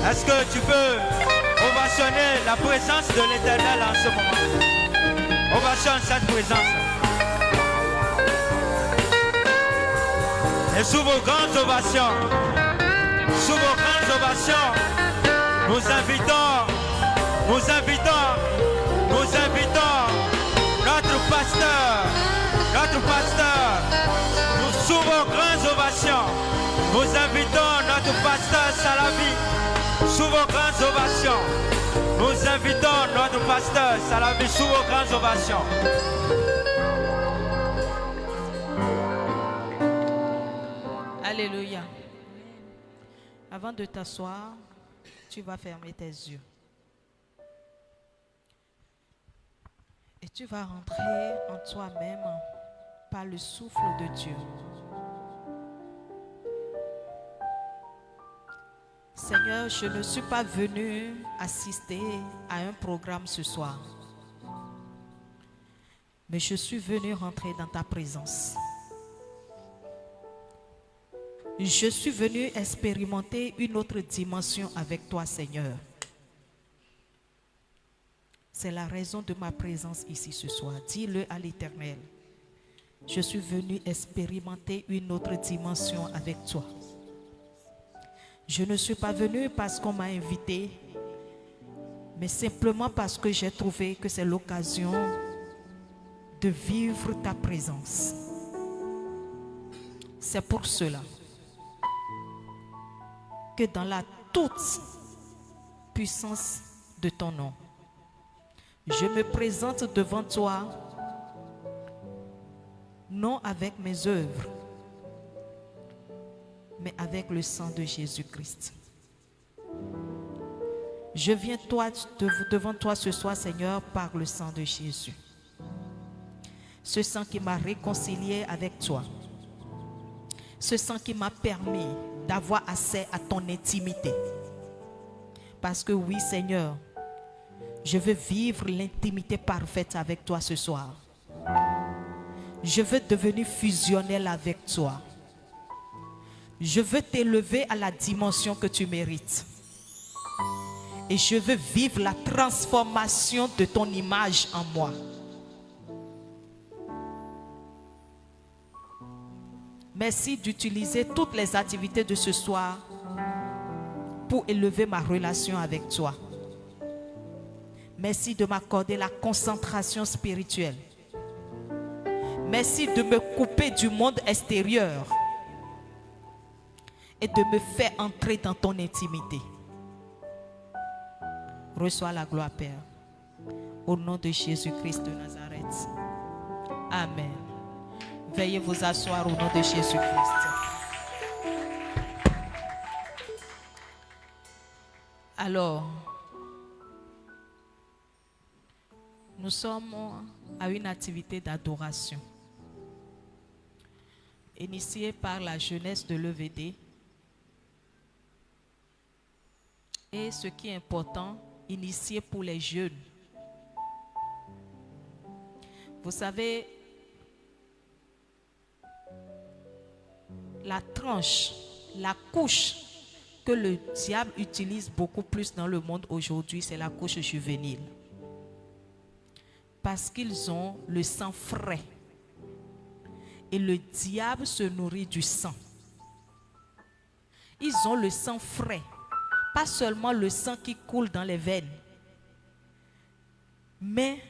Est-ce que tu peux ovationner la présence de l'Éternel en ce moment? Ovationne cette présence. Et sous vos grandes ovations, nous invitons notre pasteur, sous vos grandes ovations, nous invitons notre pasteur Salavi, sous vos grandes ovations, nous invitons notre pasteur Salavi, sous vos grandes ovations. Alléluia. Avant de t'asseoir, tu vas fermer tes yeux. Et tu vas rentrer en toi-même par le souffle de Dieu. Seigneur, je ne suis pas venu assister à un programme ce soir. Mais je suis venu rentrer dans ta présence. Je suis venu expérimenter une autre dimension avec toi, Seigneur. C'est la raison de ma présence ici ce soir. Dis-le à l'Éternel. Je suis venu expérimenter une autre dimension avec toi. Je ne suis pas venu parce qu'on m'a invité, mais simplement parce que j'ai trouvé que c'est l'occasion de vivre ta présence. C'est pour cela que dans la toute puissance de ton nom, je me présente devant toi, non avec mes œuvres, mais avec le sang de Jésus-Christ. Je viens devant toi ce soir, Seigneur, par le sang de Jésus. Ce sang qui m'a réconcilié avec toi. Ce sang qui m'a permis d'avoir accès à ton intimité. Parce que oui, Seigneur, je veux vivre l'intimité parfaite avec toi ce soir. Je veux devenir fusionnel avec toi. Je veux t'élever à la dimension que tu mérites. Et je veux vivre la transformation de ton image en moi. Merci d'utiliser toutes les activités de ce soir pour élever ma relation avec toi. Merci de m'accorder la concentration spirituelle. Merci de me couper du monde extérieur et de me faire entrer dans ton intimité. Reçois la gloire, Père, au nom de Jésus-Christ de Nazareth. Amen. Veuillez vous asseoir au nom de Jésus-Christ. Alors, nous sommes à une activité d'adoration initiée par la jeunesse de l'EVD. Et ce qui est important, initié pour les jeunes. Vous savez, la tranche, la couche que le diable utilise beaucoup plus dans le monde aujourd'hui, c'est la couche juvénile. Parce qu'ils ont le sang frais. Et le diable se nourrit du sang. Ils ont le sang frais. Pas seulement le sang qui coule dans les veines. Mais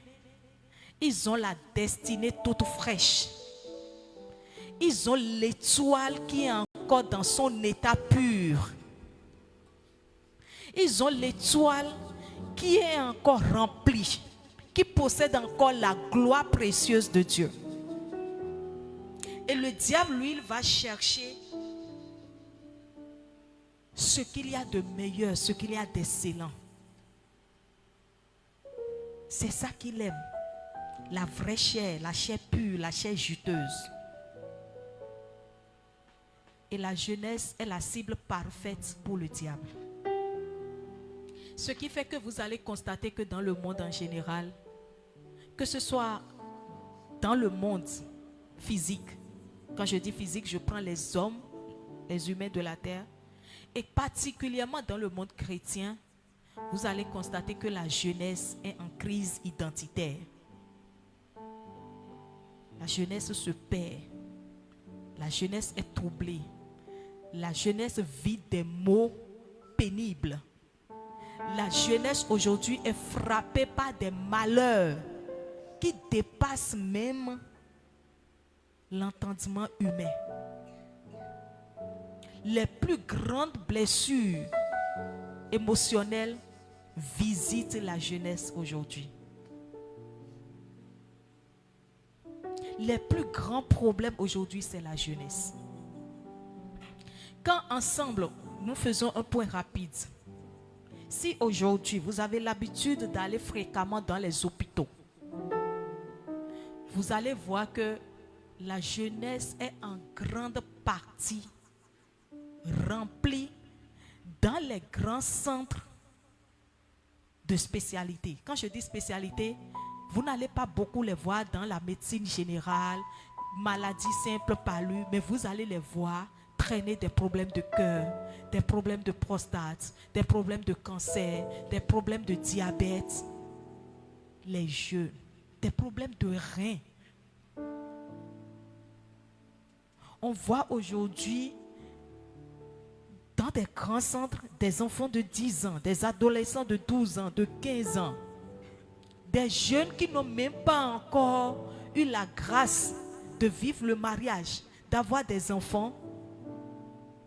ils ont la destinée toute fraîche. Ils ont l'étoile qui est encore dans son état pur. Ils ont l'étoile qui est encore remplie, qui possède encore la gloire précieuse de Dieu. Et le diable, lui, il va chercher ce qu'il y a de meilleur, ce qu'il y a d'excellent. C'est ça qu'il aime. La vraie chair, la chair pure, la chair juteuse. Et la jeunesse est la cible parfaite pour le diable. Ce qui fait que vous allez constater que dans le monde en général, que ce soit dans le monde physique, quand je dis physique, je prends les hommes, les humains de la terre, Et particulièrement dans le monde chrétien, vous allez constater que la jeunesse est en crise identitaire. La jeunesse se perd. La jeunesse est troublée. La jeunesse vit des maux pénibles. La jeunesse aujourd'hui est frappée par des malheurs qui dépassent même l'entendement humain. Les plus grandes blessures émotionnelles visitent la jeunesse aujourd'hui. Les plus grands problèmes aujourd'hui, c'est la jeunesse. Quand ensemble, nous faisons un point rapide. Si aujourd'hui, vous avez l'habitude d'aller fréquemment dans les hôpitaux, vous allez voir que la jeunesse est en grande partie remplie dans les grands centres de spécialité. Quand je dis spécialité, vous n'allez pas beaucoup les voir dans la médecine générale, maladies simples, palu, mais vous allez les voir traîner des problèmes de cœur, des problèmes de prostate, des problèmes de cancer, des problèmes de diabète. Les jeunes, des problèmes de reins. On voit aujourd'hui dans des grands centres des enfants de 10 ans, des adolescents de 12 ans, de 15 ans, des jeunes qui n'ont même pas encore eu la grâce de vivre le mariage, d'avoir des enfants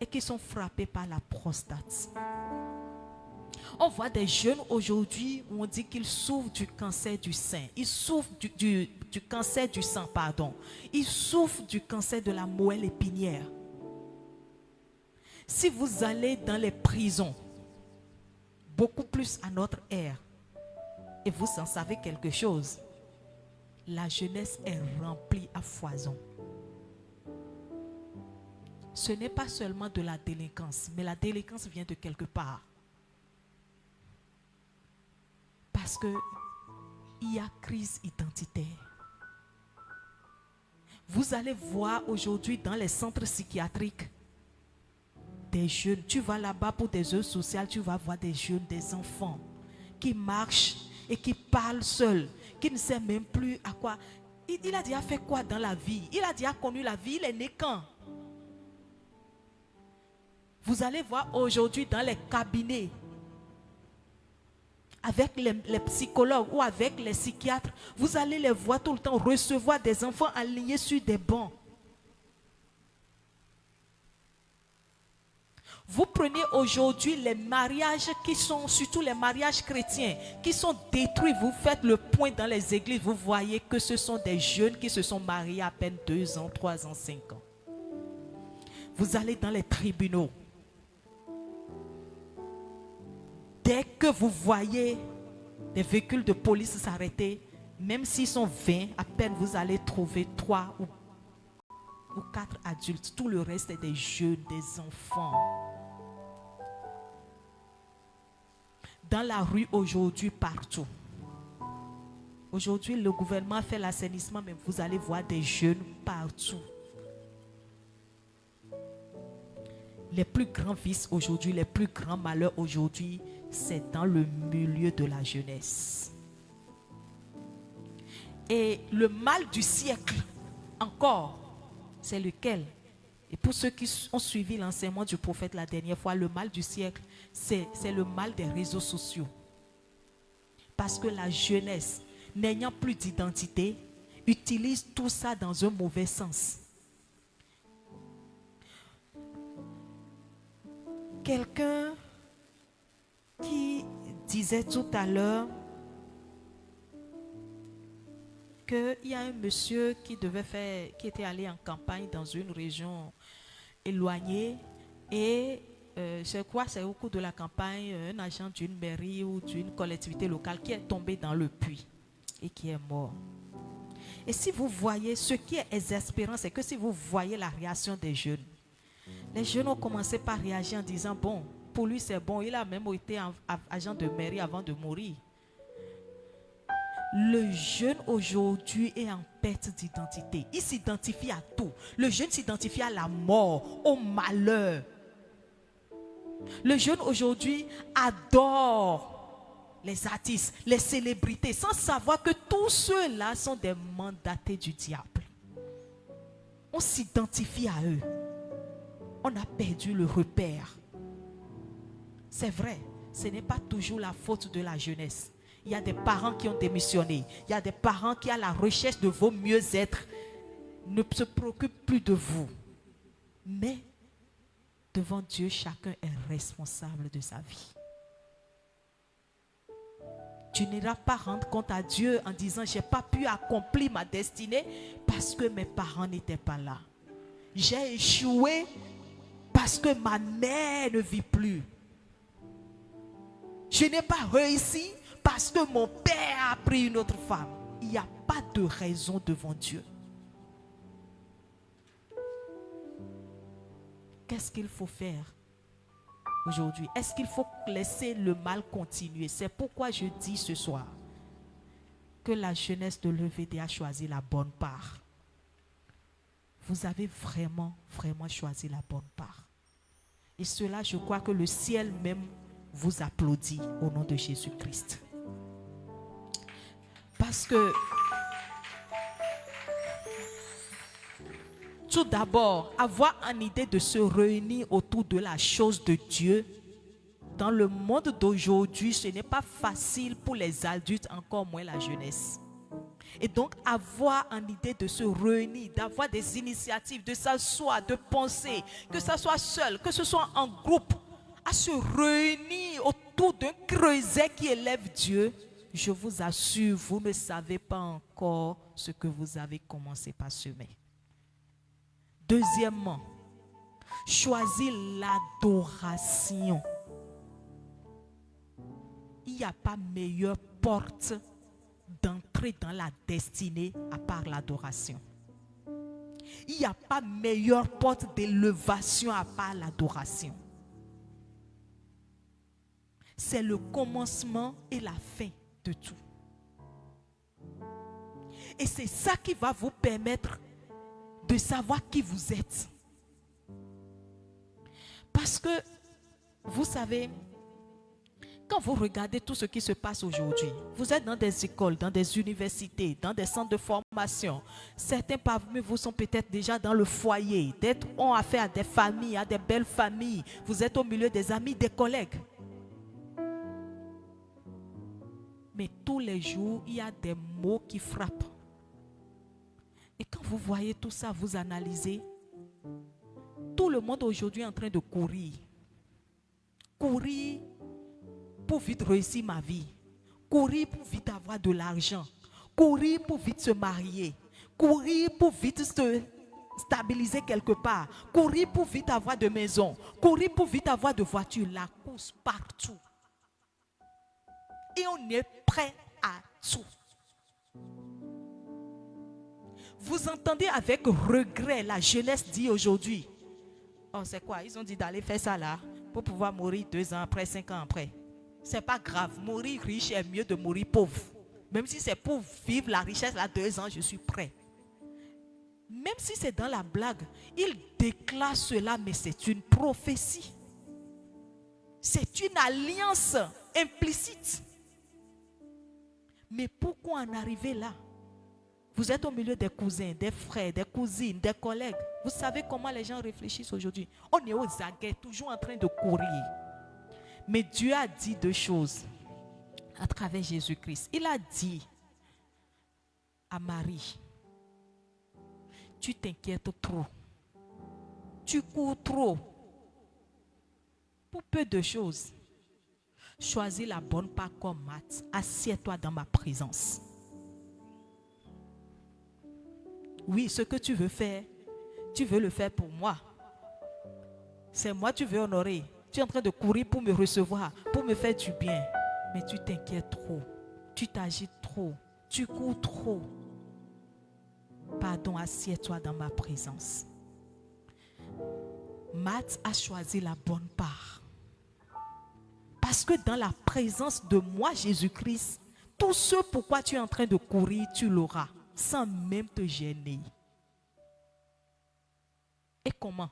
et qui sont frappés par la prostate. On voit des jeunes aujourd'hui où on dit qu'ils souffrent du cancer du sein, ils souffrent du cancer du sang, pardon. Ils souffrent du cancer de la moelle épinière. Si vous allez dans les prisons, beaucoup plus à notre ère, et vous en savez quelque chose, la jeunesse est remplie à foison. Ce n'est pas seulement de la délinquance, mais la délinquance vient de quelque part. Parce qu'il y a crise identitaire. Vous allez voir aujourd'hui dans les centres psychiatriques des jeunes. Tu vas là-bas pour des œuvres sociales, tu vas voir des jeunes, des enfants qui marchent et qui parlent seuls, qui ne savent même plus à quoi. Il a déjà fait quoi dans la vie? Il a déjà connu la vie, il est né quand? Vous allez voir aujourd'hui dans les cabinets, avec les psychologues ou avec les psychiatres, vous allez les voir tout le temps recevoir des enfants alignés sur des bancs. Vous prenez aujourd'hui les mariages qui sont, surtout les mariages chrétiens, qui sont détruits. Vous faites le point dans les églises, vous voyez que ce sont des jeunes qui se sont mariés à peine 2 ans, 3 ans, 5 ans. Vous allez dans les tribunaux. Dès que vous voyez des véhicules de police s'arrêter, même s'ils sont 20, à peine vous allez trouver 3 ou 4 adultes. Tout le reste est des jeunes, des enfants. Dans la rue aujourd'hui, partout. Aujourd'hui, le gouvernement fait l'assainissement, mais vous allez voir des jeunes partout. Les plus grands vices aujourd'hui, les plus grands malheurs aujourd'hui, c'est dans le milieu de la jeunesse. Et le mal du siècle, encore, c'est lequel? Et pour ceux qui ont suivi l'enseignement du prophète la dernière fois, le mal du siècle, c'est le mal des réseaux sociaux. Parce que la jeunesse, n'ayant plus d'identité, utilise tout ça dans un mauvais sens. Quelqu'un qui disait tout à l'heure qu'il y a un monsieur qui était allé en campagne dans une région éloignée et je crois que c'est au cours de la campagne un agent d'une mairie ou d'une collectivité locale qui est tombé dans le puits et qui est mort. Et si vous voyez, ce qui est exaspérant, c'est que si vous voyez la réaction des jeunes, les jeunes ont commencé par réagir en disant, bon, pour lui c'est bon, il a même été agent de mairie avant de mourir. Le jeune aujourd'hui est en perte d'identité. Il s'identifie à tout. Le jeune s'identifie à la mort, au malheur. Le jeune aujourd'hui adore les artistes, les célébrités, sans savoir que tous ceux-là sont des mandatés du diable. On s'identifie à eux. On a perdu le repère. C'est vrai, ce n'est pas toujours la faute de la jeunesse. Il y a des parents qui ont démissionné. Il y a des parents qui, à la recherche de vos mieux-être, ne se préoccupent plus de vous. Mais devant Dieu, chacun est responsable de sa vie. Tu n'iras pas rendre compte à Dieu en disant « Je n'ai pas pu accomplir ma destinée parce que mes parents n'étaient pas là. J'ai échoué parce que ma mère ne vit plus. Je n'ai pas réussi parce que mon père a pris une autre femme. » Il n'y a pas de raison devant Dieu. Qu'est-ce qu'il faut faire aujourd'hui? Est-ce qu'il faut laisser le mal continuer? C'est pourquoi je dis ce soir que la jeunesse de l'EVD a choisi la bonne part. Vous avez vraiment choisi la bonne part. Et cela, je crois que le ciel même vous applaudit au nom de Jésus-Christ. Parce que tout d'abord, avoir une idée de se réunir autour de la chose de Dieu. Dans le monde d'aujourd'hui, ce n'est pas facile pour les adultes, encore moins la jeunesse. Et donc, avoir une idée de se réunir, d'avoir des initiatives, de s'asseoir, de penser, que ce soit seul, que ce soit en groupe, à se réunir autour d'un creuset qui élève Dieu, je vous assure, vous ne savez pas encore ce que vous avez commencé par semer. Deuxièmement, choisir l'adoration. Il n'y a pas meilleure porte d'entrer dans la destinée à part l'adoration. Il n'y a pas meilleure porte d'élévation à part l'adoration. C'est le commencement et la fin de tout. Et c'est ça qui va vous permettre de savoir qui vous êtes. Parce que, vous savez, quand vous regardez tout ce qui se passe aujourd'hui, vous êtes dans des écoles, dans des universités, dans des centres de formation. Certains parmi vous sont peut-être déjà dans le foyer. D'autres ont affaire à des familles, à des belles familles. Vous êtes au milieu des amis, des collègues. Mais tous les jours, il y a des mots qui frappent. Et quand vous voyez tout ça, vous analysez, tout le monde aujourd'hui est en train de courir. Courir pour vite réussir ma vie. Courir pour vite avoir de l'argent. Courir pour vite se marier. Courir pour vite se stabiliser quelque part. Courir pour vite avoir de maison. Courir pour vite avoir de voiture. La course partout. Et on est prêt à tout. Vous entendez avec regret la jeunesse dit aujourd'hui. Oh, c'est quoi? Ils ont dit d'aller faire ça là pour pouvoir mourir 2 ans après, 5 ans après. C'est pas grave. Mourir riche est mieux de mourir pauvre. Même si c'est pour vivre la richesse là 2 ans, je suis prêt. Même si c'est dans la blague, il déclare cela, mais c'est une prophétie. C'est une alliance implicite. Mais pourquoi en arriver là? Vous êtes au milieu des cousins, des frères, des cousines, des collègues. Vous savez comment les gens réfléchissent aujourd'hui? On est aux aguets, toujours en train de courir. Mais Dieu a dit 2 choses à travers Jésus-Christ. Il a dit à Marie, tu t'inquiètes trop. Tu cours trop. Pour peu de choses. Choisis la bonne part comme Matt. Assieds-toi dans ma présence. Oui, ce que tu veux faire, tu veux le faire pour moi. C'est moi que tu veux honorer. Tu es en train de courir pour me recevoir, pour me faire du bien. Mais tu t'inquiètes trop. Tu t'agites trop. Tu cours trop. Pardon, assieds-toi dans ma présence. Matt a choisi la bonne part. Parce que dans la présence de moi, Jésus-Christ, tout ce pourquoi tu es en train de courir, tu l'auras. Sans même te gêner. Et comment?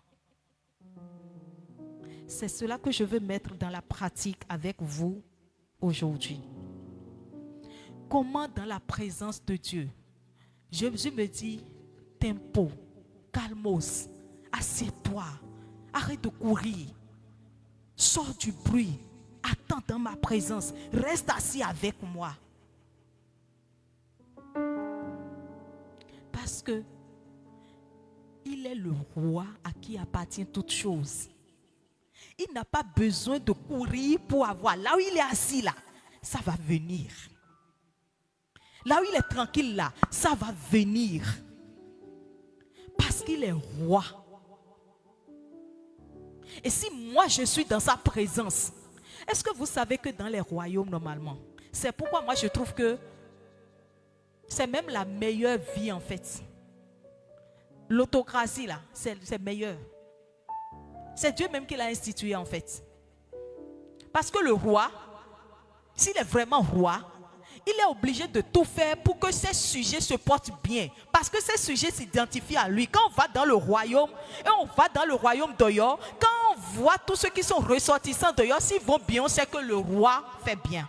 C'est cela que je veux mettre dans la pratique avec vous aujourd'hui. Comment dans la présence de Dieu, Jésus me dit, tempo, calmos, assieds-toi, arrête de courir, sors du bruit, attends dans ma présence, reste assis avec moi. Parce que il est le roi à qui appartient toute chose. Il n'a pas besoin de courir pour avoir. Là où il est assis là, ça va venir. Là où il est tranquille là, ça va venir. Parce qu'il est roi. Et si moi je suis dans sa présence, est-ce que vous savez que dans les royaumes normalement, c'est pourquoi moi je trouve que c'est même la meilleure vie en fait. L'autocratie là, c'est meilleur. C'est Dieu même qui l'a institué en fait. Parce que le roi, s'il est vraiment roi, il est obligé de tout faire pour que ses sujets se portent bien. Parce que ses sujets s'identifient à lui. Quand on va dans le royaume, et on va dans le royaume d'Oyo, quand on voit tous ceux qui sont ressortissants d'Oyo, s'ils vont bien, on sait que le roi fait bien.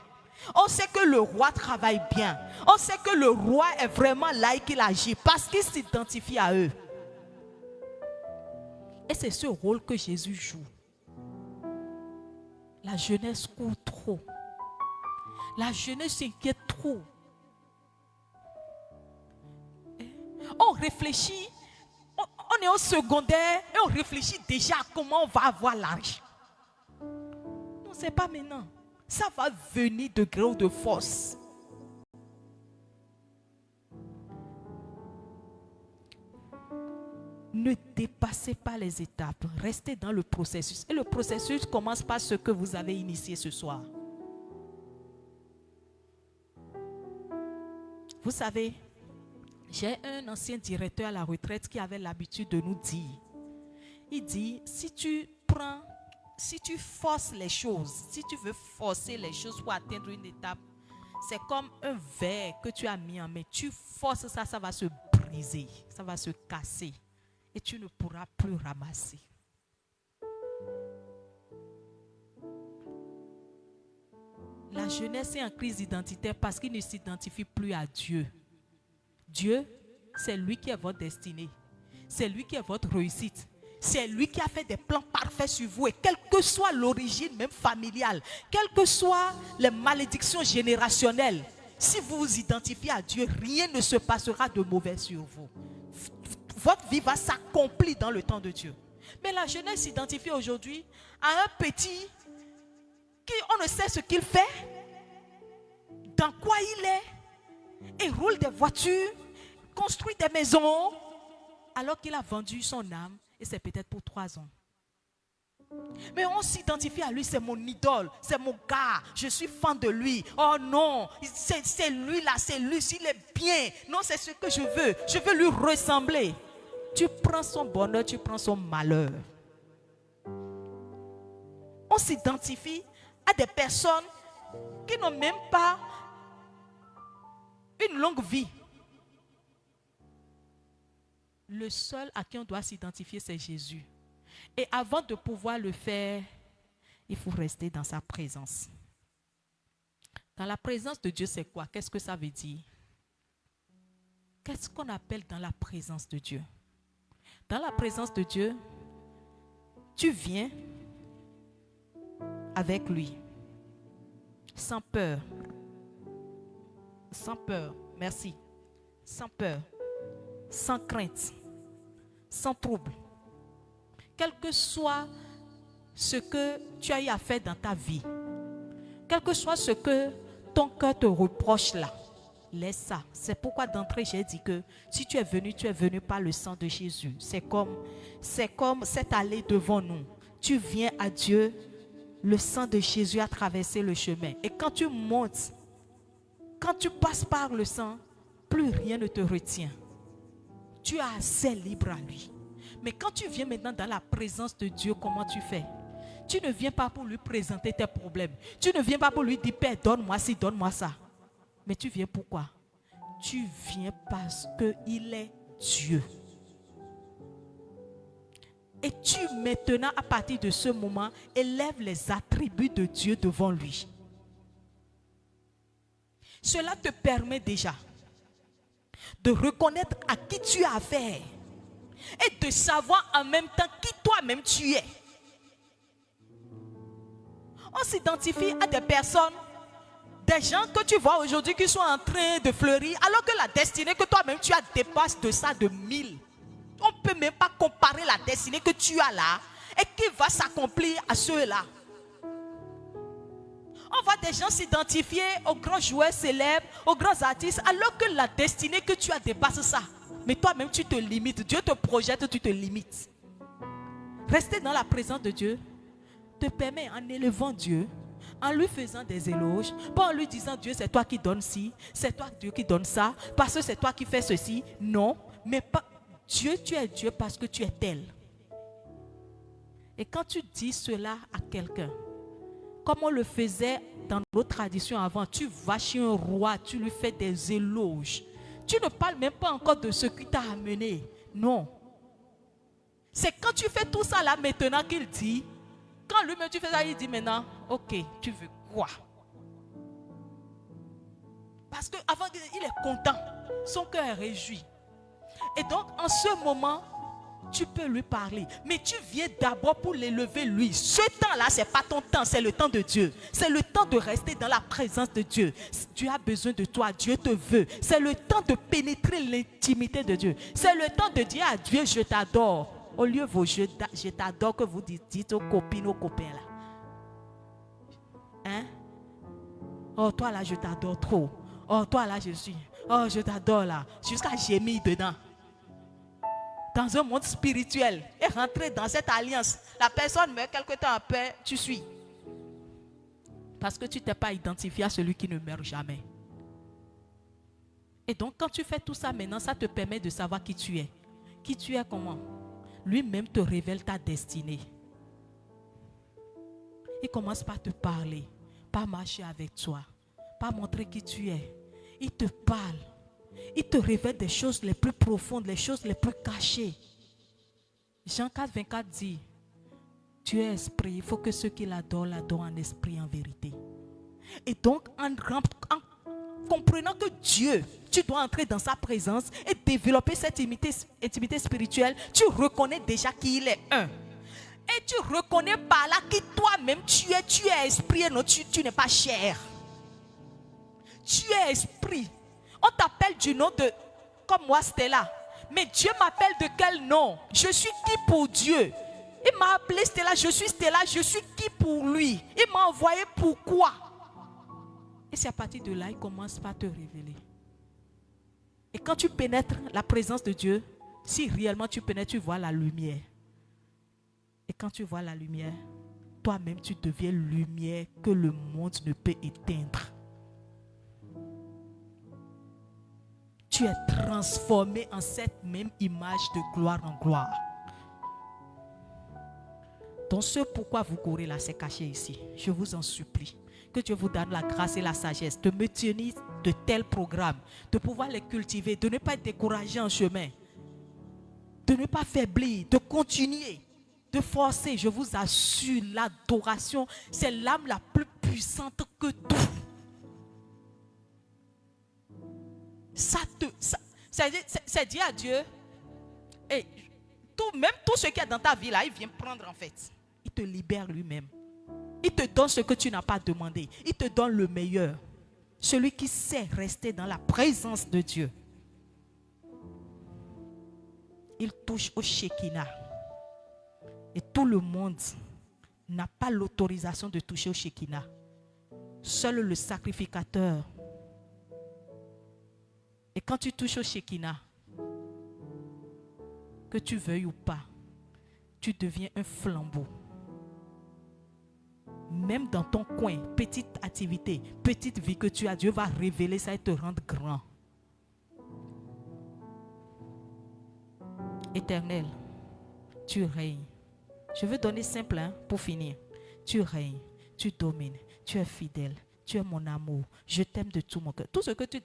On sait que le roi travaille bien. On sait que le roi est vraiment là et qu'il agit parce qu'il s'identifie à eux. Et c'est ce rôle que Jésus joue. La jeunesse court trop. La jeunesse s'inquiète trop. On réfléchit, on est au secondaire et on réfléchit déjà à comment on va avoir l'argent. Non, ce n'est pas maintenant. Ça va venir de gré ou de force. Ne dépassez pas les étapes. Restez dans le processus. Et le processus commence par ce que vous avez initié ce soir. Vous savez, j'ai un ancien directeur à la retraite qui avait l'habitude de nous dire. Il dit, si tu forces les choses, si tu veux forcer les choses pour atteindre une étape, c'est comme un verre que tu as mis en main. Tu forces ça, ça va se briser, ça va se casser et tu ne pourras plus ramasser. La jeunesse est en crise identitaire parce qu'il ne s'identifie plus à Dieu. Dieu, c'est lui qui est votre destinée. C'est lui qui est votre réussite. C'est lui qui a fait des plans parfaits sur vous. Et quelle que soit l'origine, même familiale, quelles que soient les malédictions générationnelles, si vous vous identifiez à Dieu, rien ne se passera de mauvais sur vous. Votre vie va s'accomplir dans le temps de Dieu. Mais la jeunesse s'identifie aujourd'hui à un petit qui, on ne sait ce qu'il fait, dans quoi il est, et roule des voitures, construit des maisons, alors qu'il a vendu son âme, et c'est peut-être pour 3 ans. Mais on s'identifie à lui, c'est mon idole, c'est mon gars, je suis fan de lui. Oh non, c'est lui là, c'est lui, s'il est bien. Non, c'est ce que je veux lui ressembler. Tu prends son bonheur, tu prends son malheur. On s'identifie à des personnes qui n'ont même pas une longue vie. Le seul à qui on doit s'identifier, c'est Jésus. Et avant de pouvoir le faire, il faut rester dans sa présence. Dans la présence de Dieu, c'est quoi? Qu'est-ce que ça veut dire? Qu'est-ce qu'on appelle dans la présence de Dieu? Dans la présence de Dieu, tu viens avec lui, sans peur, merci, sans peur, sans crainte, sans trouble. Quel que soit ce que tu as eu à faire dans ta vie, quel que soit ce que ton cœur te reproche là, laisse ça. C'est pourquoi d'entrée j'ai dit que si tu es venu par le sang de Jésus. C'est comme cette allée devant nous. Tu viens à Dieu, le sang de Jésus a traversé le chemin. Et quand tu montes, quand tu passes par le sang, plus rien ne te retient. Tu as accès libre à lui. Mais quand tu viens maintenant dans la présence de Dieu, comment tu fais? Tu ne viens pas pour lui présenter tes problèmes. Tu ne viens pas pour lui dire, Père, donne-moi ci, donne-moi ça. Mais tu viens pourquoi? Tu viens parce qu'il est Dieu. Et tu maintenant, à partir de ce moment, élèves les attributs de Dieu devant lui. Cela te permet déjà de reconnaître à qui tu as affaire et de savoir en même temps qui toi-même tu es. On s'identifie à des personnes, des gens que tu vois aujourd'hui qui sont en train de fleurir, alors que la destinée que toi-même tu as dépasse de ça de 1000. On ne peut même pas comparer la destinée que tu as là et qui va s'accomplir à ceux-là. On voit des gens s'identifier aux grands joueurs célèbres, aux grands artistes, alors que la destinée que tu as dépasse ça. Mais toi-même, tu te limites. Dieu te projette, tu te limites. Rester dans la présence de Dieu te permet, en élevant Dieu, en lui faisant des éloges, pas en lui disant Dieu, c'est toi qui donnes ci, c'est toi Dieu qui donne ça, parce que c'est toi qui fais ceci. Non, mais pas Dieu, tu es Dieu parce que tu es tel. Et quand tu dis cela à quelqu'un, comme on le faisait dans nos traditions avant, tu vas chez un roi, tu lui fais des éloges. Tu ne parles même pas encore de ce qui t'a amené. Non. C'est quand tu fais tout ça là maintenant qu'il dit, quand lui-même tu fais ça, il dit maintenant, ok, tu veux quoi? Parce qu'avant, il est content, son cœur est réjoui. Et donc, en ce moment, tu peux lui parler. Mais tu viens d'abord pour l'élever lui. Ce temps-là, ce n'est pas ton temps, c'est le temps de Dieu. C'est le temps de rester dans la présence de Dieu. Dieu a besoin de toi, Dieu te veut. C'est le temps de pénétrer l'intimité de Dieu. C'est le temps de dire à Dieu, je t'adore. Au lieu de vos je t'adore que vous dites aux copines, aux copains là. Hein? Oh, toi là, je t'adore trop. Oh, toi là, je suis. Oh, je t'adore là. Jusqu'à gémir dedans. Dans un monde spirituel. Et rentrer dans cette alliance. La personne meurt quelque temps après, tu suis. Parce que tu ne t'es pas identifié à celui qui ne meurt jamais. Et donc, quand tu fais tout ça maintenant, ça te permet de savoir qui tu es. Qui tu es comment? Lui-même te révèle ta destinée. Il commence par te parler, par marcher avec toi, par montrer qui tu es. Il te parle. Il te révèle des choses les plus profondes, les choses les plus cachées. Jean 4, 24 dit, Dieu est esprit, il faut que ceux qui l'adorent en esprit, en vérité. Et donc, en comprenant que Dieu, tu dois entrer dans sa présence et développer cette intimité spirituelle, tu reconnais déjà qui il est un. Et tu reconnais par là qui toi-même tu es esprit et non, tu n'es pas chair. Tu es esprit. On t'appelle du nom de, comme moi Stella. Mais Dieu m'appelle de quel nom? Je suis qui pour Dieu? Il m'a appelé Stella, je suis Stella, je suis qui pour lui? Il m'a envoyé pourquoi? Et c'est à partir de là, il commence par te révéler. Et quand tu pénètres la présence de Dieu, si réellement tu pénètres, tu vois la lumière. Et quand tu vois la lumière, toi-même tu deviens lumière que le monde ne peut éteindre. Tu es transformé en cette même image de gloire en gloire. Donc ce pourquoi vous courez là, c'est caché ici. Je vous en supplie. Que Dieu vous donne la grâce et la sagesse de me tenir de tels programmes, de pouvoir les cultiver, de ne pas être découragé en chemin, de ne pas faiblir, de continuer, de forcer. Je vous assure, l'adoration, c'est l'âme la plus puissante que tout. C'est dire à Dieu, et même tout ce qui est dans ta vie là, il vient prendre en fait. Il te libère lui-même. Il te donne ce que tu n'as pas demandé. Il te donne le meilleur. Celui qui sait rester dans la présence de Dieu. Il touche au Shekinah. Et tout le monde n'a pas l'autorisation de toucher au Shekinah. Seul le sacrificateur. Et quand tu touches au Shekinah, que tu veuilles ou pas, tu deviens un flambeau. Même dans ton coin, petite activité, petite vie que tu as, Dieu va révéler ça et te rendre grand. Éternel, tu règnes. Je veux donner simple pour finir. Tu règnes, tu domines, tu es fidèle. Tu es mon amour, je t'aime de tout mon cœur.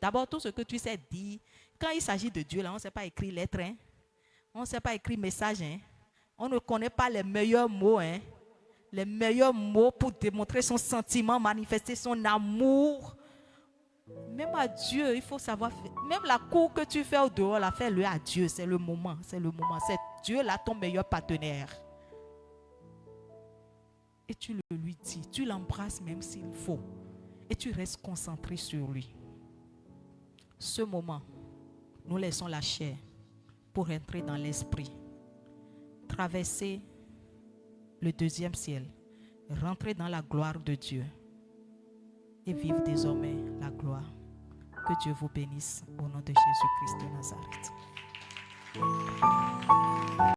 D'abord, tout ce que tu sais dire, quand il s'agit de Dieu, là, on ne sait pas écrire lettre, hein? On ne sait pas écrire message. Hein? On ne connaît pas les meilleurs mots, hein? Les meilleurs mots pour démontrer son sentiment, manifester son amour. Même à Dieu, il faut savoir faire. Même la cour que tu fais au dehors, la fais-le à Dieu. C'est le moment, c'est le moment. C'est Dieu là ton meilleur partenaire. Et tu le lui dis, tu l'embrasses même s'il faut. Et tu restes concentré sur lui. Ce moment, nous laissons la chair pour entrer dans l'esprit. Traverser le deuxième ciel. Rentrer dans la gloire de Dieu. Et vivre désormais la gloire. Que Dieu vous bénisse au nom de Jésus-Christ de Nazareth.